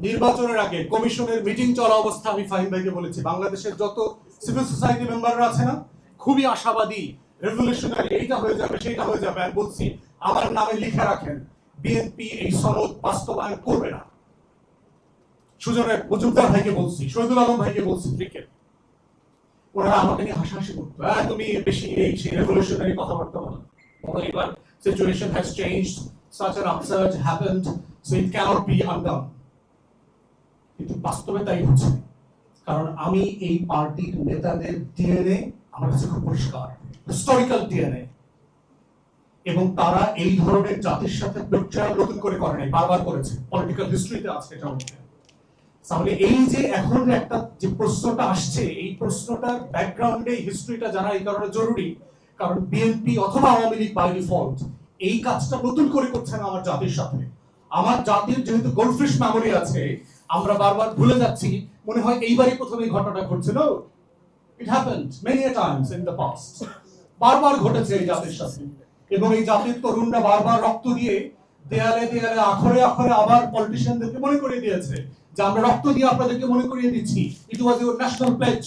নির্বাচনের আগে কমিশনের মিটিং চলা অবস্থা আমি ফাহিম ভাইকে বলেছি, বাংলাদেশের যত সিভিল সোসাইটি মেম্বাররা আছে না, খুবই আশাবাদী, রেভলিউশনারি, এইটা হয়ে যাবে সেইটা হয়ে যাবে। আমি বলছি আমার নামে লিখে রাখেন, বিএনপি এই সনদ বাস্তবায়ন করবে না। সুজনের মজুমদার ভাইকে বলছি, শহীদুল আলম ভাইকে বলছি, ক্রিকেট, ওরা আমাকে নিয়ে হাসাহাসি করতো, তুমি বেশি এই সেই রেভলিউশনারি কথাবার্তা বলো। এবার situation has changed, such an upsurge happened, so it cannot be undone. কিন্তু বাস্তবে তাই হচ্ছে, কারণ আমি এই পার্টির নেতাদের ডিএনএ আমার কাছে খুব পরিষ্কার, হিস্টোরিক্যাল ডিএনএ, এবং তারা এই ধরনের জাতির সাথে বেট্রায়াল নতুন করে করে নাই, বারবার করেছে, পলিটিক্যাল হিস্ট্রিতে আছে এটা মধ্যে। তাহলে এই যে এখন একটা যে প্রশ্নটা আসছে, এই প্রশ্নটার ব্যাকগ্রাউন্ডে হিস্ট্রিটা জানা এই কারণে জরুরি, কারণ বিএনপি অথবা আওয়ামী লীগ বাই ডিফল্ট এই কাজটা নতুন করে করছে না আমার জাতির সাথে। আমার জাতির যেহেতু গোল্ডফিশ মেমোরি আছে, আমরা বারবার ভুলে যাচ্ছি, মনে হয় এইবারই প্রথম এই ঘটনাটা ঘটছিল। It happened many times in the past, বারবার ঘটেছে এই জাতির সাথে, এবং এই জাতির তরুণরা বারবার রক্ত দিয়ে দেয়ালে দেয়ালে আখরে আখরে আবার পলিটিশিয়ানদেরকে মনে করিয়ে দিয়েছে যে আমরা রক্ত দিয়ে আপনাদেরকে মনে করিয়ে দিচ্ছি, ইট ওয়াজ ইউর ন্যাশনাল প্লেজ।